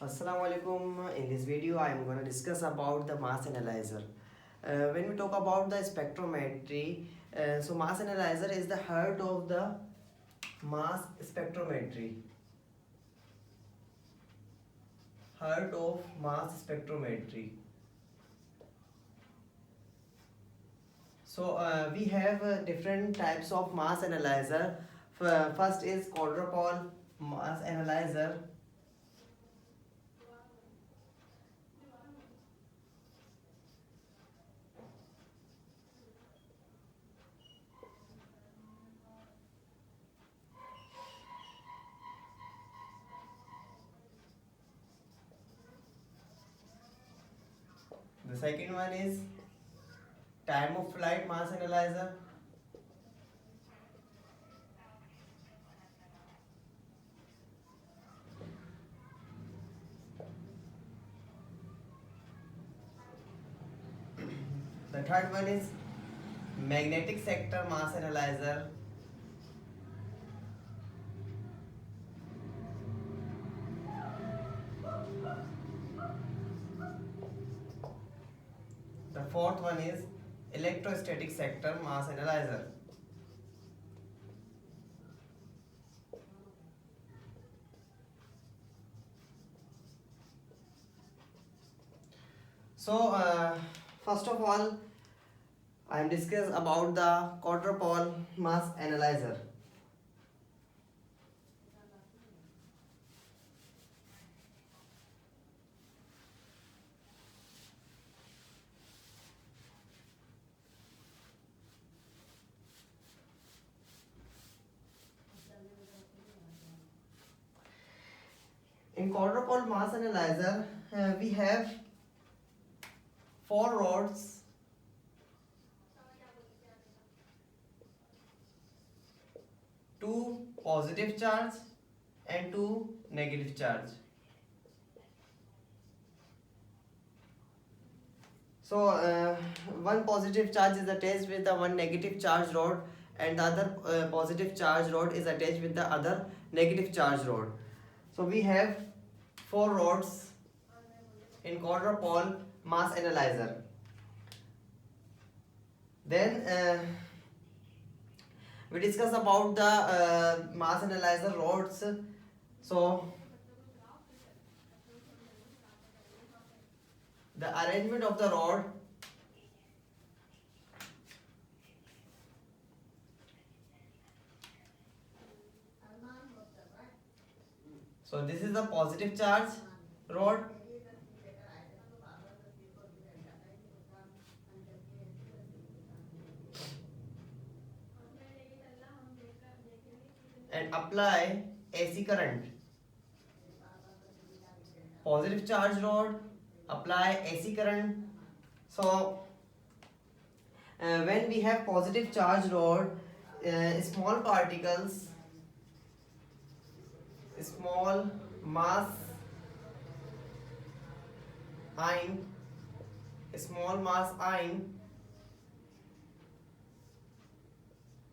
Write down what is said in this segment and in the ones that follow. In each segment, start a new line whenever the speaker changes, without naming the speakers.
Assalamu alaikum. In this video, I am going to discuss about the mass analyzer. When we talk about the spectrometry, so mass analyzer is the heart of the mass spectrometry. Heart of mass spectrometry. So we have different types of mass analyzer. First is quadrupole mass analyzer. The second one is time of flight mass analyzer. The third one is magnetic sector mass analyzer. The fourth one is electrostatic sector mass analyzer. So first of all, I am discuss about the quadrupole mass analyzer. In quadrupole mass analyzer, we have four rods, two positive charge and two negative charge. So one positive charge is attached with the one negative charge rod, and the other positive charge rod is attached with the other negative charge rod. So we have four rods in quadrupole mass analyzer. Then we discuss about the mass analyzer rods. So the arrangement of the rod, so this is the positive charge rod, and apply AC current. Positive charge rod, apply AC current. So when we have positive charge rod, small particles, small mass ion, small mass ion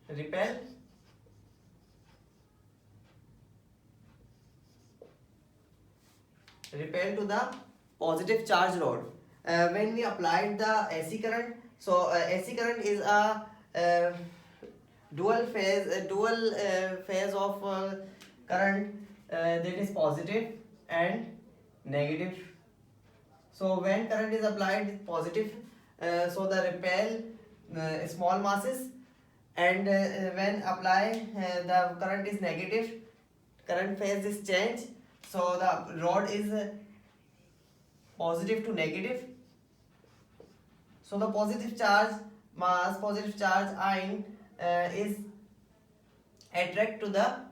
repel to the positive charge rod. When we applied the AC current, so AC current is a dual phase of current that is positive and negative. So when current is applied positive, so the repel small masses, and when apply the current is negative, current phase is changed, so the rod is positive to negative. So the positive charge mass, positive charge ion is attract to the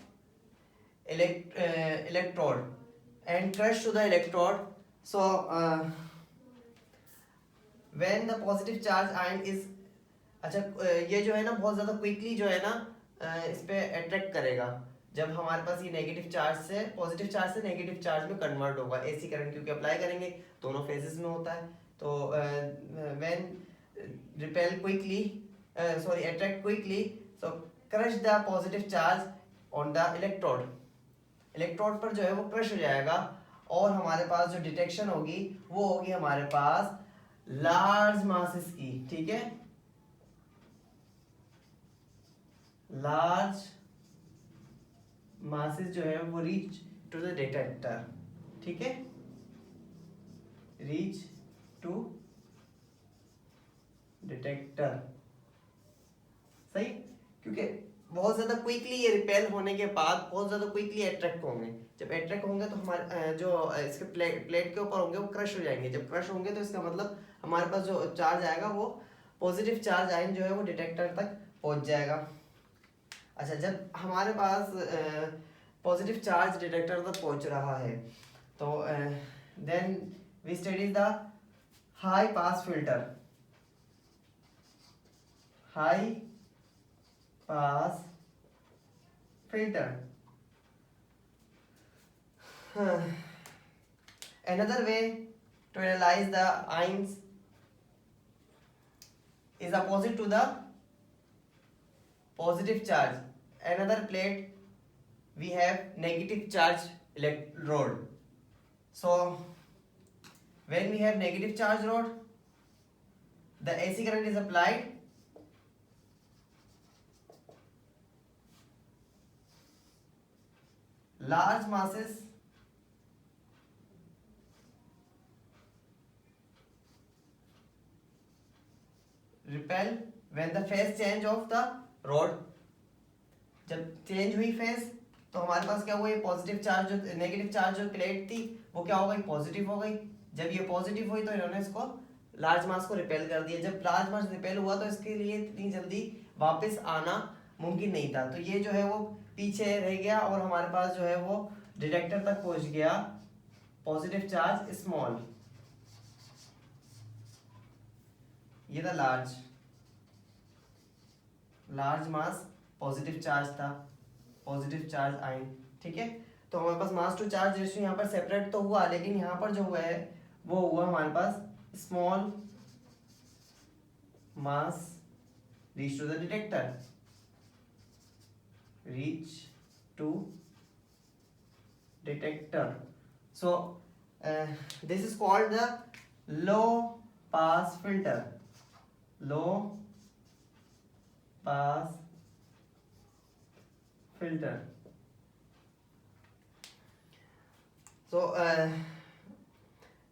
electrode and crush to the electrode. So when the positive charge ion is, अच्छा ये जो है ना बहुत ज़्यादा quickly जो है ना इस पे अट्रैक्ट करेगा जब हमारे पास ये नेगेटिव चार्ज से पॉजिटिव चार्ज से नेगेटिव चार्ज में कन्वर्ट होगा एसी करंट क्योंकि अप्लाई करेंगे दोनों फेजेस में होता है. तो when repel quickly sorry attract quickly, so crush the positive charge on the electrode. Electrode पर जो है वो क्रश हो जाएगा और हमारे पास जो डिटेक्शन होगी वो होगी हमारे पास लार्ज मासेस की, ठीक है, लार्ज मासेस जो है वो रीच टू द डिटेक्टर, ठीक है, रीच टू डिटेक्टर, सही, क्योंकि बहुत ज्यादा क्विकली ये रिपेल होने के बाद बहुत ज्यादा क्विकली अट्रैक्ट होंगे। जब अट्रैक्ट होंगे तो हमारे जो इसके प्लेट के ऊपर होंगे वो क्रश हो जाएंगे। जब क्रश होंगे तो इसका मतलब हमारे पास जो चार्ज आएगा वो पॉजिटिव चार्ज आयन जो है वो डिटेक्टर तक पहुंच जाएगा। अच्छा, जब हमारे पास पॉजिटिव चार्ज डिटेक्टर तक पहुंच रहा है तो then we study the high pass filter, high pass filter. Another way to analyze the ions is opposite to the positive charge. Another plate we have negative charge electrode. So when we have negative charge rod, the AC current is applied. Large masses repel when the phase change of the rod, जब change हुई phase तो हमारे पास क्या हुआ, ये positive charge जो negative charge जो plate थी वो क्या हो गई, पॉजिटिव हो गई। जब ये पॉजिटिव हुई तो इन्होंने इसको लार्ज मास को रिपेल कर दिया। जब लार्ज मास रिपेल हुआ तो इसके लिए इतनी जल्दी वापस आना मुमकिन नहीं था, तो ये जो है वो पीछे रह गया और हमारे पास जो है वो डिटेक्टर तक पहुंच गया पॉजिटिव चार्ज स्मॉल, ये था लार्ज मास पॉजिटिव चार्ज था, पॉजिटिव चार्ज आयन, ठीक है। तो हमारे पास मास टू चार्ज रेशियो यहाँ पर सेपरेट तो हुआ, लेकिन यहाँ पर जो हुआ है वो हुआ हमारे पास small mass reach to the detector, reach to detector. So this is called the low pass filter, low pass filter. So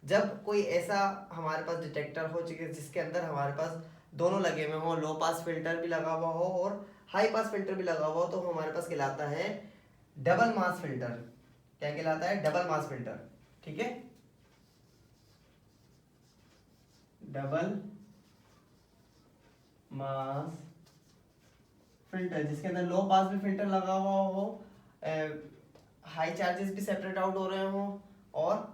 जब कोई ऐसा हमारे पास डिटेक्टर हो जिसके अंदर हमारे पास दोनों लगे हुए हो, लो पास फिल्टर भी लगा हुआ हो और हाई पास फिल्टर भी लगा हुआ हो, तो हमारे पास कहलाता है डबल मास फिल्टर। क्या कहलाता है, डबल मास फिल्टर, ठीक है, डबल मास फिल्टर जिसके अंदर लो पास भी फिल्टर लगा हुआ हो, हाई चार्जेस भी सेपरेट आउट हो रहे हो और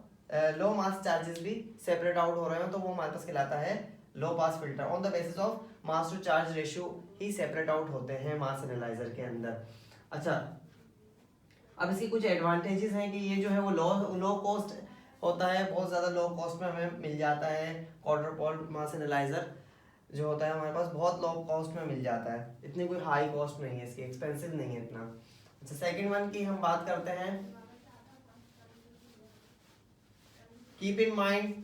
लो मास चार्जेस भी सेपरेट आउट हो रहे हो, तो वो हमारे पास कहलाता है low pass filter. On the basis of mass to charge ratio ही सेपरेट आउट होते हैं मास एनालाइजर के अंदर। अच्छा, अब इसकी कुछ एडवांटेजेस हैं कि ये जो है वो लो कॉस्ट होता है, बहुत ज़्यादा लो कॉस्ट में हमें मिल जाता है। क्वार्टर पोल मास एनालाइजर जो होता है हमारे पास बहुत लो कॉस्ट में मिल जाता है, इतनी कोई हाई कॉस्ट नहीं है इसकी, एक्सपेंसिव नहीं है इतना। अच्छा, सेकंड वन की हम बात करते हैं, keep in mind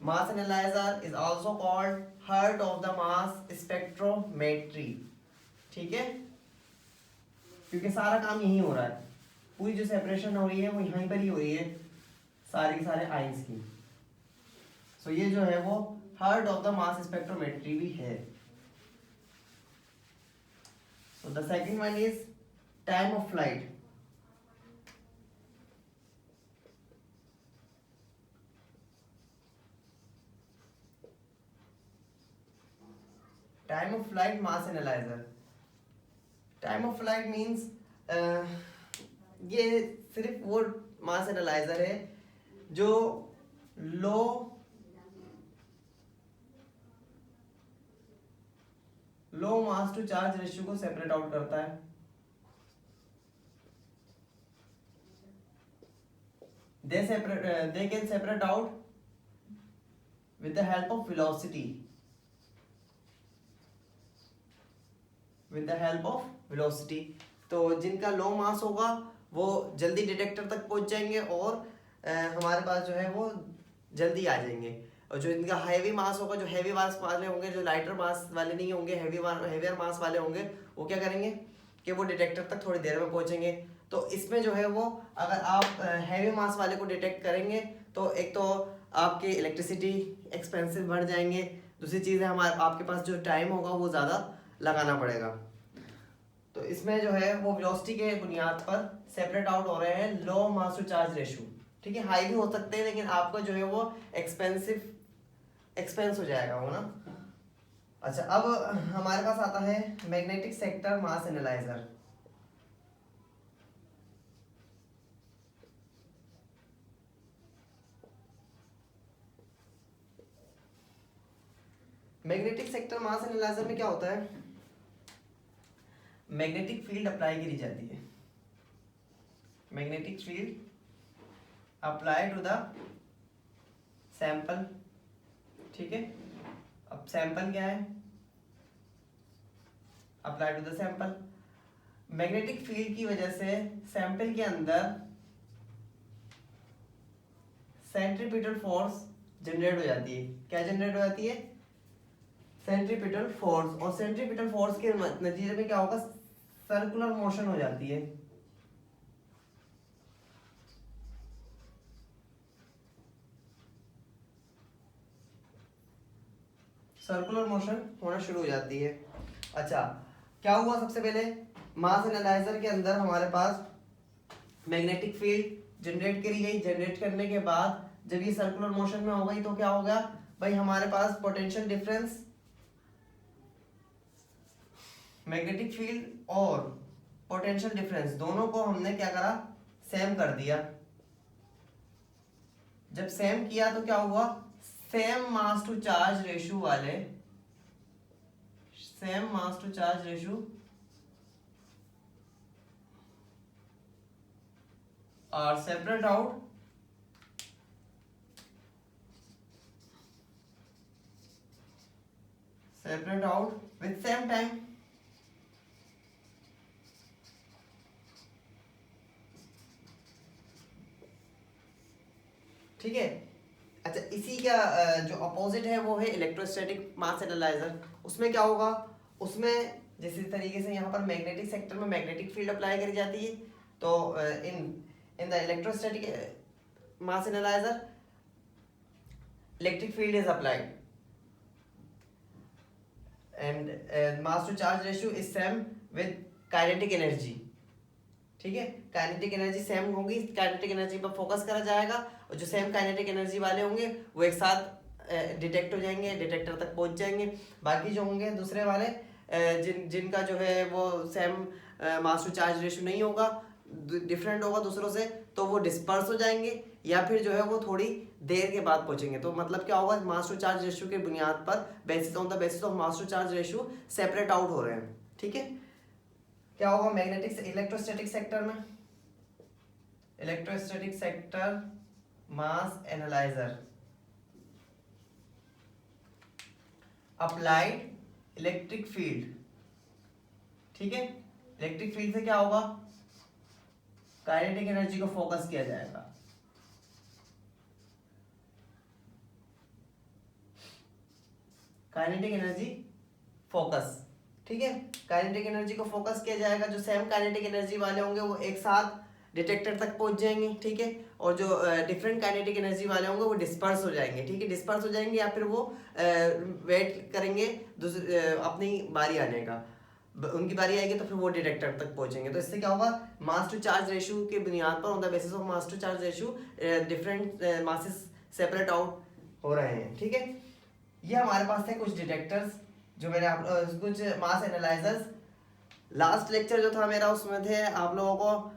mass analyser is also called heart of the mass spectrometry, ठीक है, क्योंकि सारा काम यही हो रहा है, पूरी जो सेपरेशन हो रही है वो यहीं पर ही हो रही है सारे के सारे आयंस की। सो ये जो है वो heart of the mass spectrometry भी है। So the second one is time of flight. Time of flight mass analyser, time of flight means ये सिर्फ वो मास एनालाइजर है जो लो मास टू चार्ज रेशियो को सेपरेट आउट करता है। they can separate out with the help of velocity, with the help of velocity। तो जिनका लो मास होगा वो जल्दी डिटेक्टर तक पहुंच जाएंगे और हमारे पास जो है वो जल्दी आ जाएंगे। और जो इनका हैवी मास होगा, जो हैवी मास वाले होंगे, जो लाइटर मास वाले नहीं होंगे, हैवियर मास वाले होंगे, वो क्या करेंगे कि वो डिटेक्टर तक थोड़ी देर में पहुंचेंगे। तो इसमें जो है वो अगर आप हैवी मास वाले को डिटेक्ट करेंगे तो एक तो आपके इलेक्ट्रिसिटी एक्सपेंसिव बढ़ जाएंगे, दूसरी चीज़ है हमारे आपके पास जो टाइम होगा वो ज़्यादा लगाना पड़ेगा। तो इसमें जो है वो वेलोसिटी के बुनियाद पर सेपरेट आउट हो रहे हैं लो मास टू चार्ज रेशो। ठीक है, हाई भी हो सकते हैं लेकिन आपका जो है वो एक्सपेंस हो जाएगा वो ना। अच्छा, अब हमारे पास आता है magnetic sector mass analyser. Magnetic sector mass analyser में क्या होता है, मैग्नेटिक फील्ड अप्लाई करी जाती है। Magnetic field apply to the sample. ठीक है, अब सैंपल क्या है, apply to the sample. Magnetic field की वजह से सैंपल के अंदर सेंट्रीपिटल फोर्स जनरेट हो जाती है। क्या जनरेट हो जाती है, सेंट्रीपिटल फोर्स। और सेंट्रीपिटल फोर्स के नतीजे में क्या होगा, सर्कुलर मोशन हो जाती है। सर्कुलर मोशन होना शुरू हो जाती है। अच्छा, क्या हुआ, सबसे पहले मास एनालाइजर के अंदर हमारे पास मैग्नेटिक फील्ड जनरेट करी गई। जनरेट करने के बाद जब ये सर्कुलर मोशन में हो गई तो क्या होगा भाई, हमारे पास पोटेंशियल डिफरेंस, मैग्नेटिक फील्ड और पोटेंशियल डिफरेंस दोनों को हमने क्या करा, सेम कर दिया। जब सेम किया तो क्या हुआ, same mass to charge ratio वाले, same mass to charge ratio are separate out with same time. ठीक है। अच्छा, इसी का जो अपोजिट है वो है इलेक्ट्रोस्टैटिक मास एनालाइजर। उसमें क्या होगा, उसमें जिस तरीके से यहाँ पर मैग्नेटिक सेक्टर में मैग्नेटिक फील्ड अप्लाई करी जाती है, तो in the electrostatic mass analyser electric field is applied and mass to charge ratio is same with kinetic energy. ठीक है, काइनेटिक एनर्जी सेम होगी, काइनेटिक एनर्जी पर फोकस करा जाएगा और जो सेम काइनेटिक एनर्जी वाले होंगे वो एक साथ डिटेक्ट हो जाएंगे, डिटेक्टर तक पहुंच जाएंगे। बाकी जो होंगे दूसरे वाले जिनका जो है वो same mass to charge ratio नहीं होगा, डिफरेंट होगा दूसरों से, तो वो डिस्पर्स हो जाएंगे या फिर जो है वो थोड़ी देर के बाद पहुंचेंगे। तो मतलब क्या होगा, मास टू चार्ज रेशियो के बुनियाद पर basis on the basis of mass to charge ratio separate out हो रहे हैं। ठीक है, क्या होगा मैग्नेटिक इलेक्ट्रोस्टैटिक सेक्टर में, electrostatic sector mass analyser applied electric field. ठीक है, इलेक्ट्रिक फील्ड से क्या होगा, काइनेटिक एनर्जी को फोकस किया जाएगा। Kinetic energy focus. ठीक है, काइनेटिक एनर्जी को फोकस किया जाएगा। जो सेम काइनेटिक एनर्जी वाले होंगे वो एक साथ डिटेक्टर तक पहुंच जाएंगे। ठीक है, और जो डिफरेंट काइनेटिक एनर्जी वाले होंगे वो डिस्पर्स हो जाएंगे। ठीक है, डिस्पर्स हो जाएंगे या फिर वो वेट करेंगे अपनी बारी आने का, उनकी बारी आएगी तो फिर वो डिटेक्टर तक पहुंचेंगे। तो इससे क्या होगा, मास टू चार्ज रेशियो के बुनियाद पर on the basis of mass to charge ratio different masses separate out हो रहे हैं। ठीक है, ये हमारे पास थे कुछ डिटेक्टर्स जो मैंने कुछ मास एनालाइजर्स। लास्ट लेक्चर जो था मेरा उसमें थे आप लोगों को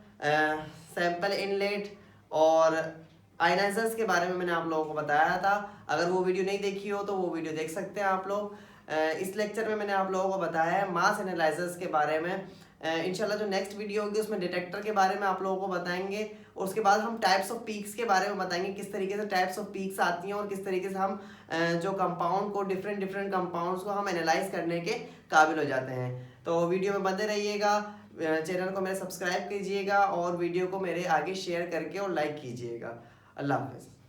सैंपल इनलेट और आयनाइजर्स के बारे में मैंने आप लोगों को बताया था। अगर वो वीडियो नहीं देखी हो तो वो वीडियो देख सकते हैं आप लोग। इस लेक्चर में मैंने आप लोगों को बताया है मास एनालाइजर्स के बारे में। इंशाल्लाह जो नेक्स्ट वीडियो होगी उसमें डिटेक्टर के बारे में आप लोगों को बताएंगे और उसके बाद हम टाइप्स ऑफ पीक्स के बारे में बताएंगे, किस तरीके से टाइप्स ऑफ पीक्स आती हैं और किस तरीके से हम जो कंपाउंड को डिफरेंट कंपाउंड्स को हम एनालाइज करने के काबिल हो जाते हैं। तो वीडियो में बने रहिएगा, चैनल को मेरे सब्सक्राइब कीजिएगा और वीडियो को मेरे आगे शेयर करके और लाइक कीजिएगा। अल्लाह हाफिज़।